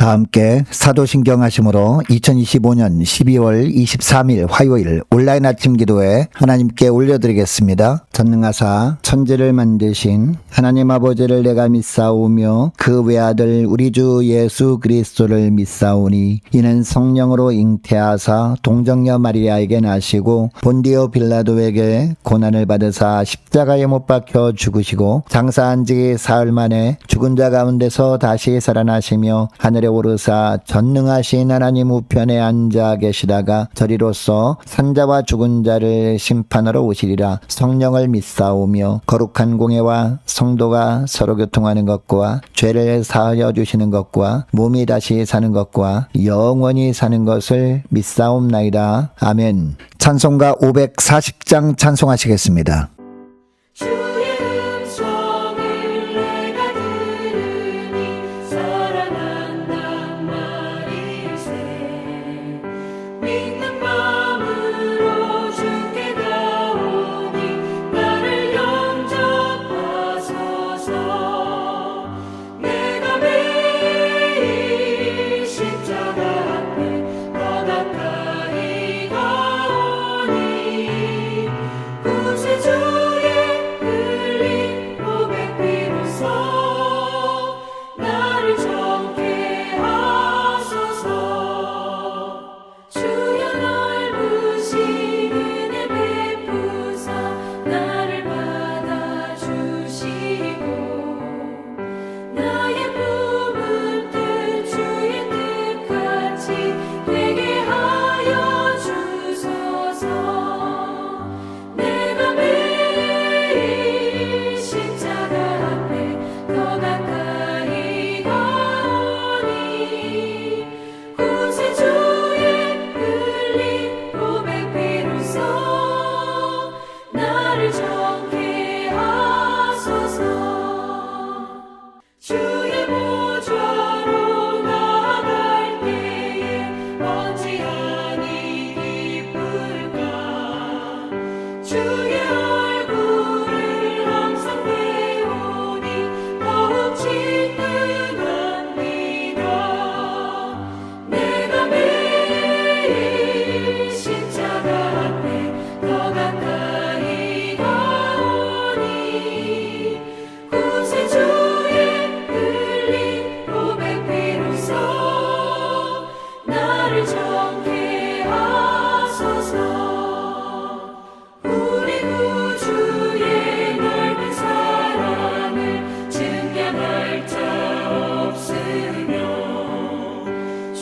다 함께 사도신경 하심으로 2025년 12월 23일 화요일 온라인 아침 기도에 하나님께 올려드리겠습니다. 전능하사 천지를 만드신 하나님 아버지를 내가 믿사오며 그 외아들 우리 주 예수 그리스도를 믿사오니 이는 성령으로 잉태하사 동정녀 마리아에게 나시고 본디오 빌라도에게 고난을 받으사 십자가에 못 박혀 죽으시고 장사한 지 사흘 만에 죽은 자 가운데서 다시 살아나시며 하늘에 오르사 전능하신 하나님 우편에 앉아 계시다가 저리로서 산자와 죽은 자를 심판하러 오시리라. 성령을 믿사오며 거룩한 공예와 성도가 서로 교통하는 것과 죄를 사하여 주시는 것과 몸이 다시 사는 것과 영원히 사는 것을 믿사옵나이다. 아멘. 찬송가 540장 찬송하시겠습니다.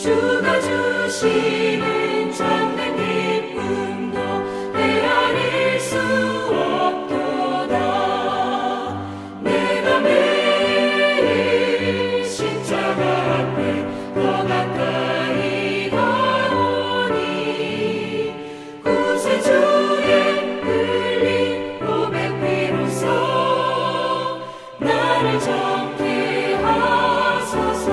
주가 주시는 참된 기쁨도 헤아릴 수 없도다. 내가 매일 십자가 앞에 더 가까이 가오니 구세주의 흘린 고백 비로소 나를 정케 하소서.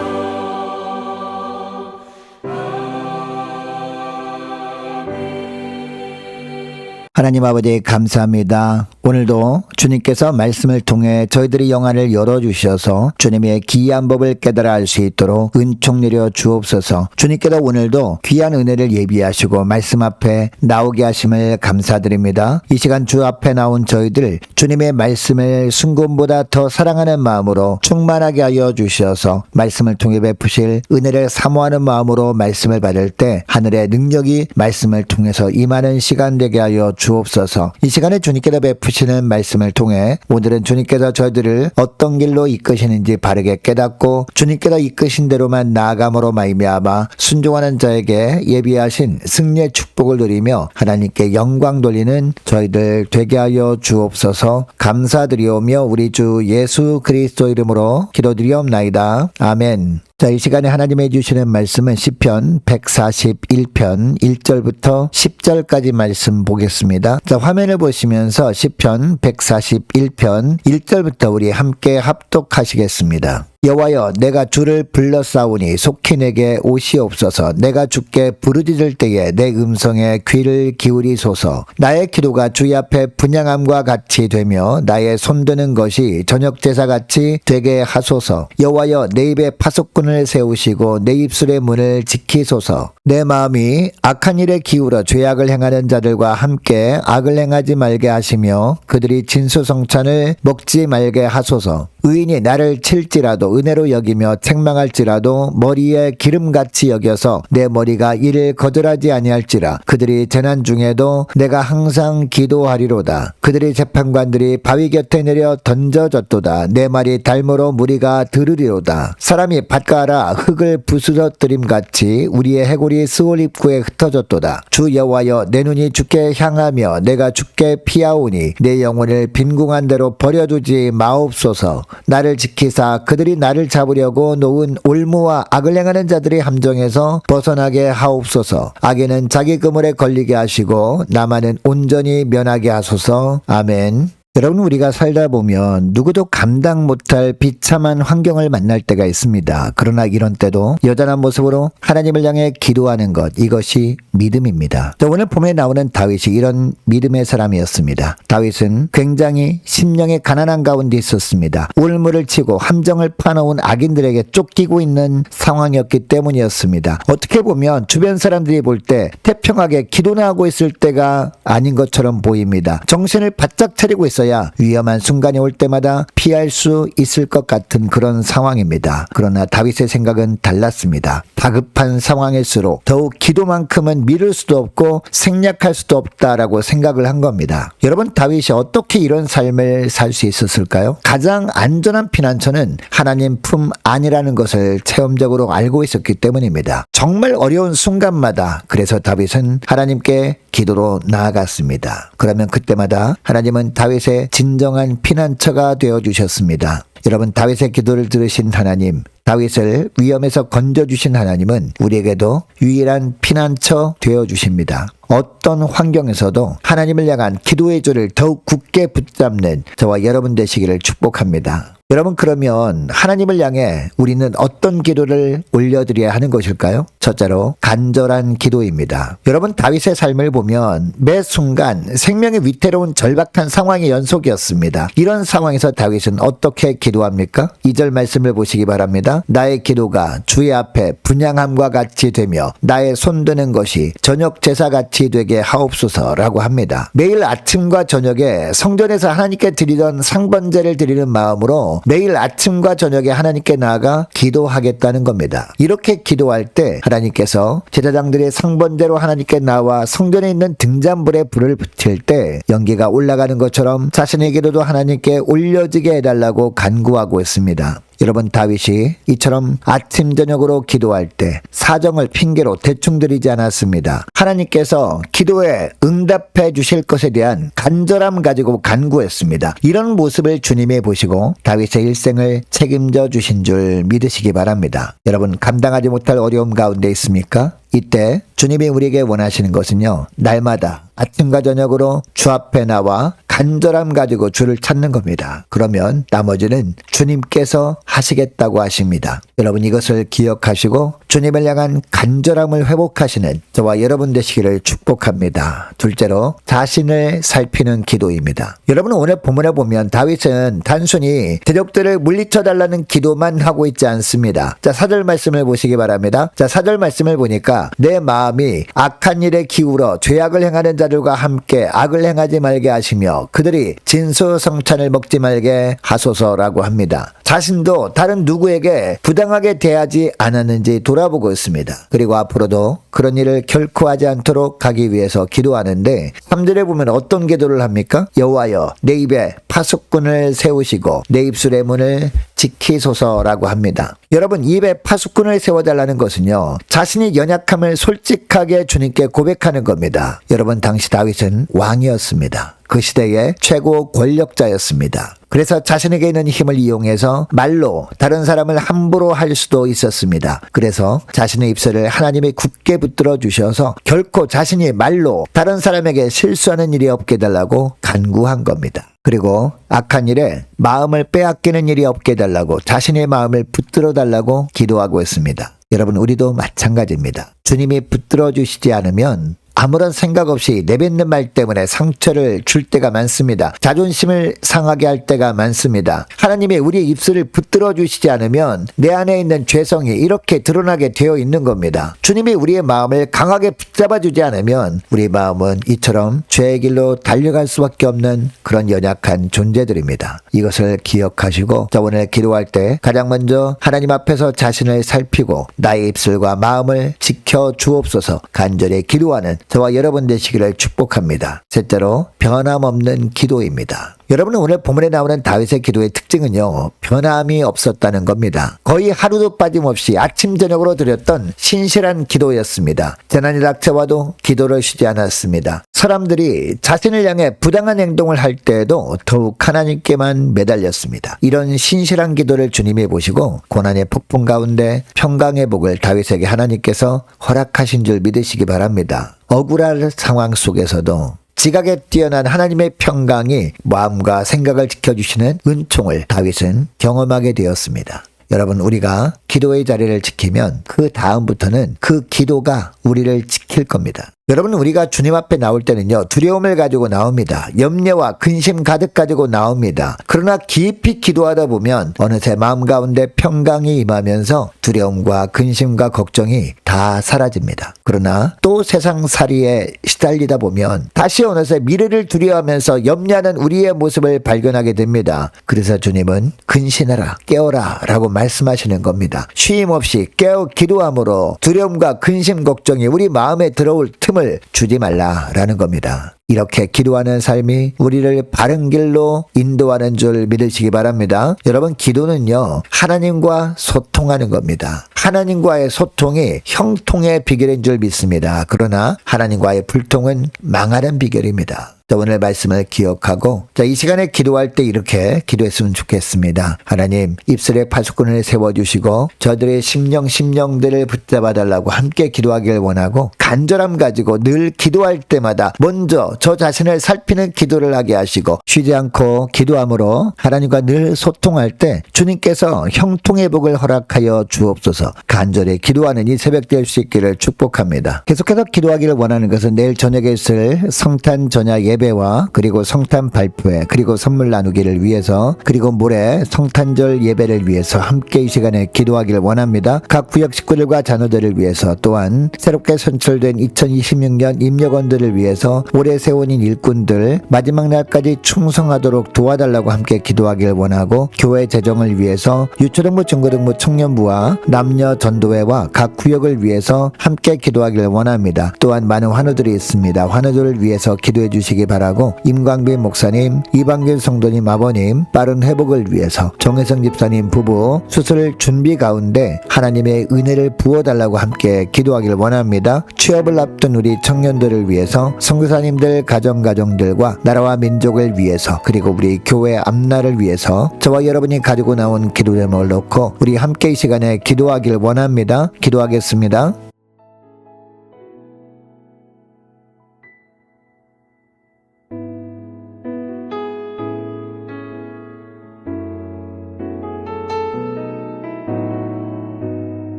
하나님 아버지 감사합니다. 오늘도 주님께서 말씀을 통해 저희들의 영안을 열어주셔서 주님의 기이한 법을 깨달아 알 수 있도록 은총 내려 주옵소서. 주님께서 오늘도 귀한 은혜를 예비하시고 말씀 앞에 나오게 하심을 감사드립니다. 이 시간 주 앞에 나온 저희들 주님의 말씀을 순금보다 더 사랑하는 마음으로 충만하게 하여 주셔서 말씀을 통해 베푸실 은혜를 사모하는 마음으로 말씀을 받을 때 하늘의 능력이 말씀을 통해서 임하는 시간 되게 하여 주옵소서. 이 시간에 주님께서 베푸시는 말씀을 통해 오늘은 주님께서 저희들을 어떤 길로 이끄시는지 바르게 깨닫고 주님께서 이끄신 대로만 나아감으로 말미암아 순종하는 자에게 예비하신 승리의 축복을 누리며 하나님께 영광 돌리는 저희들 되게 하여 주옵소서. 감사드리오며 우리 주 예수 그리스도 이름으로 기도드리옵나이다. 아멘. 자, 이 시간에 하나님이 주시는 말씀은 시편 141편 1절부터 10절까지 말씀 보겠습니다. 자, 화면을 보시면서 시편 141편 1절부터 우리 함께 합독하시겠습니다. 여호와여 내가 주를 불러싸우니 속히 내게 오시옵소서. 내가 주께 부르짖을 때에 내 음성에 귀를 기울이소서. 나의 기도가 주의 앞에 분향함과 같이 되며 나의 손드는 것이 저녁 제사같이 되게 하소서. 여호와여 내 입에 파수꾼을 세우시고 내 입술의 문을 지키소서. 내 마음이 악한 일에 기울어 죄악을 행하는 자들과 함께 악을 행하지 말게 하시며 그들이 진수성찬을 먹지 말게 하소서. 의인이 나를 칠지라도 은혜로 여기며 책망할지라도 머리에 기름같이 여겨서 내 머리가 이를 거절하지 아니할지라. 그들이 재난 중에도 내가 항상 기도하리로다. 그들이 재판관들이 바위 곁에 내려 던져졌도다. 내 말이 달모로 무리가 들으리로다. 사람이 밭가라 흙을 부스러뜨림같이 우리의 해골이 스올 입구에 흩어졌도다. 주 여호와여 내 눈이 주께 향하며 내가 주께 피하오니 내 영혼을 빈궁한 대로 버려두지 마옵소서. 나를 지키사 그들이 나를 잡으려고 놓은 올무와 악을 행하는 자들의 함정에서 벗어나게 하옵소서. 악에는 자기 그물에 걸리게 하시고 나만은 온전히 면하게 하소서. 아멘. 여러분 우리가 살다 보면 누구도 감당 못할 비참한 환경을 만날 때가 있습니다. 그러나 이런 때도 여전한 모습으로 하나님을 향해 기도하는 것, 이것이 믿음입니다. 오늘 봄에 나오는 다윗이 이런 믿음의 사람이었습니다. 다윗은 굉장히 심령의 가난한 가운데 있었습니다. 울물을 치고 함정을 파놓은 악인들에게 쫓기고 있는 상황이었기 때문이었습니다. 어떻게 보면 주변 사람들이 볼 때 태평하게 기도나 하고 있을 때가 아닌 것처럼 보입니다. 정신을 바짝 차리고 있어야 위험한 순간이 올 때마다 피할 수 있을 것 같은 그런 상황입니다. 그러나 다윗의 생각은 달랐습니다. 다급한 상황일수록 더욱 기도만큼은 미룰 수도 없고 생략할 수도 없다라고 생각을 한 겁니다. 여러분 다윗이 어떻게 이런 삶을 살 수 있었을까요? 가장 안전한 피난처는 하나님 품 안이라는 것을 체험적으로 알고 있었기 때문입니다. 정말 어려운 순간마다 그래서 다윗은 하나님께 기도로 나아갔습니다. 그러면 그때마다 하나님은 다윗의 진정한 피난처가 되어주셨습니다. 여러분 다윗의 기도를 들으신 하나님, 다윗을 위험에서 건져주신 하나님은 우리에게도 유일한 피난처 되어주십니다. 어떤 환경에서도 하나님을 향한 기도의 줄을 더욱 굳게 붙잡는 저와 여러분 되시기를 축복합니다. 여러분 그러면 하나님을 향해 우리는 어떤 기도를 올려드려야 하는 것일까요? 첫째로 간절한 기도입니다. 여러분 다윗의 삶을 보면 매 순간 생명의 위태로운 절박한 상황의 연속이었습니다. 이런 상황에서 다윗은 어떻게 기도합니까? 2절 말씀을 보시기 바랍니다. 나의 기도가 주의 앞에 분향함과 같이 되며 나의 손드는 것이 저녁 제사같이 되게 하옵소서라고 합니다. 매일 아침과 저녁에 성전에서 하나님께 드리던 상번제를 드리는 마음으로 매일 아침과 저녁에 하나님께 나아가 기도하겠다는 겁니다. 이렇게 기도할 때 하나님께서 제사장들의 상번제로 하나님께 나와 성전에 있는 등잔불에 불을 붙일 때 연기가 올라가는 것처럼 자신의 기도도 하나님께 올려지게 해달라고 간구하고 있습니다. 여러분 다윗이 이처럼 아침 저녁으로 기도할 때 사정을 핑계로 대충 드리지 않았습니다. 하나님께서 기도에 응답해 주실 것에 대한 간절함 가지고 간구했습니다. 이런 모습을 주님이 보시고 다윗의 일생을 책임져 주신 줄 믿으시기 바랍니다. 여러분 감당하지 못할 어려움 가운데 있습니까? 이때 주님이 우리에게 원하시는 것은요, 날마다 아침과 저녁으로 주 앞에 나와 간절함 가지고 주를 찾는 겁니다. 그러면 나머지는 주님께서 하시겠다고 하십니다. 여러분 이것을 기억하시고 주님을 향한 간절함을 회복하시는 저와 여러분 되시기를 축복합니다. 둘째로 자신을 살피는 기도입니다. 여러분 오늘 본문에 보면 다윗은 단순히 대적들을 물리쳐 달라는 기도만 하고 있지 않습니다. 자 4절 말씀을 보시기 바랍니다. 자 4절 말씀을 보니까 내 마음이 악한 일에 기울어 죄악을 행하는 자들과 함께 악을 행하지 말게 하시며 그들이 진수성찬을 먹지 말게 하소서라고 합니다. 자신도 다른 누구에게 부당하게 대하지 않았는지 돌아보고 있습니다. 그리고 앞으로도 그런 일을 결코 하지 않도록 하기 위해서 기도하는데 3절에 보면 어떤 기도를 합니까? 여호와여 내 입에 파수꾼을 세우시고 내 입술의 문을 지키소서라고 합니다. 여러분 입에 파수꾼을 세워달라는 것은요, 자신이 연약함을 솔직하게 주님께 고백하는 겁니다. 여러분 당시 다윗은 왕이었습니다. 그 시대의 최고 권력자였습니다. 그래서 자신에게 있는 힘을 이용해서 말로 다른 사람을 함부로 할 수도 있었습니다. 그래서 자신의 입술을 하나님이 굳게 붙들어 주셔서 결코 자신이 말로 다른 사람에게 실수하는 일이 없게 해달라고 간구한 겁니다. 그리고 악한 일에 마음을 빼앗기는 일이 없게 해달라고 자신의 마음을 붙들어 달라고 기도하고 있습니다. 여러분, 우리도 마찬가지입니다. 주님이 붙들어 주시지 않으면 아무런 생각 없이 내뱉는 말 때문에 상처를 줄 때가 많습니다. 자존심을 상하게 할 때가 많습니다. 하나님이 우리의 입술을 붙들어 주시지 않으면 내 안에 있는 죄성이 이렇게 드러나게 되어 있는 겁니다. 주님이 우리의 마음을 강하게 붙잡아 주지 않으면 우리 마음은 이처럼 죄의 길로 달려갈 수밖에 없는 그런 연약한 존재들입니다. 이것을 기억하시고 자, 오늘 기도할 때 가장 먼저 하나님 앞에서 자신을 살피고 나의 입술과 마음을 지켜 주옵소서 간절히 기도하는 저와 여러분 되시기를 축복합니다. 셋째로 변함없는 기도입니다. 여러분은 오늘 본문에 나오는 다윗의 기도의 특징은요, 변함이 없었다는 겁니다. 거의 하루도 빠짐없이 아침 저녁으로 드렸던 신실한 기도였습니다. 재난이 닥쳐와도 기도를 쉬지 않았습니다. 사람들이 자신을 향해 부당한 행동을 할 때에도 더욱 하나님께만 매달렸습니다. 이런 신실한 기도를 주님이 보시고 고난의 폭풍 가운데 평강의 복을 다윗에게 하나님께서 허락하신 줄 믿으시기 바랍니다. 억울한 상황 속에서도 지각에 뛰어난 하나님의 평강이 마음과 생각을 지켜주시는 은총을 다윗은 경험하게 되었습니다. 여러분, 우리가 기도의 자리를 지키면 그 다음부터는 그 기도가 우리를 지킬 겁니다. 여러분, 우리가 주님 앞에 나올 때는요, 두려움을 가지고 나옵니다. 염려와 근심 가득 가지고 나옵니다. 그러나 깊이 기도하다 보면 어느새 마음 가운데 평강이 임하면서 두려움과 근심과 걱정이 다 사라집니다. 그러나 또 세상살이에 시달리다 보면 다시 어느새 미래를 두려워하면서 염려하는 우리의 모습을 발견하게 됩니다. 그래서 주님은 근신하라, 깨어라 라고 말씀하시는 겁니다. 쉼 없이 깨어 기도함으로 두려움과 근심 걱정이 우리 마음에 들어올 틈을 주지 말라라는 겁니다. 이렇게 기도하는 삶이 우리를 바른 길로 인도하는 줄 믿으시기 바랍니다. 여러분, 기도는요, 하나님과 소통하는 겁니다. 하나님과의 소통이 형통의 비결인 줄 믿습니다. 그러나 하나님과의 불통은 망하는 비결입니다. 자, 오늘 말씀을 기억하고 이 시간에 기도할 때 이렇게 기도했으면 좋겠습니다. 하나님, 입술에 파수꾼을 세워주시고 저들의 심령들을 붙잡아 달라고 함께 기도하길 원하고 간절함 가지고 늘 기도할 때마다 먼저 저 자신을 살피는 기도를 하게 하시고 쉬지 않고 기도함으로 하나님과 늘 소통할 때 주님께서 형통의 복을 허락하여 주옵소서. 간절히 기도하는 이 새벽 될 수 있기를 축복합니다. 계속해서 기도하기를 원하는 것은 내일 저녁에 있을 성탄 전야 예배와 그리고 성탄 발표회 그리고 선물 나누기를 위해서 그리고 모레 성탄절 예배를 위해서 함께 이 시간에 기도하기를 원합니다. 각 구역 식구들과 자녀들을 위해서 또한 새롭게 선출된 2026년 임력원들을 위해서 오래 세워진 일꾼들 마지막 날까지 충성하도록 도와달라고 함께 기도하기를 원하고 교회 재정을 위해서 유초등부 중고등부 청년부와 남녀 전도회와 각 구역을 위해서 함께 기도하기를 원합니다. 또한 많은 환우들이 있습니다. 환우들을 위해서 기도해 주시기 바라고 임광빈 목사님, 이방길 성도님 아버님 빠른 회복을 위해서 정혜성 집사님 부부 수술 준비 가운데 하나님의 은혜를 부어달라고 함께 기도하기를 원합니다. 취업을 앞둔 우리 청년들을 위해서 선교사님들 가정들과 나라와 민족을 위해서 그리고 우리 교회 앞날을 위해서 저와 여러분이 가지고 나온 기도 제목을 놓고 우리 함께 이 시간에 기도하길 원합니다. 기도하겠습니다.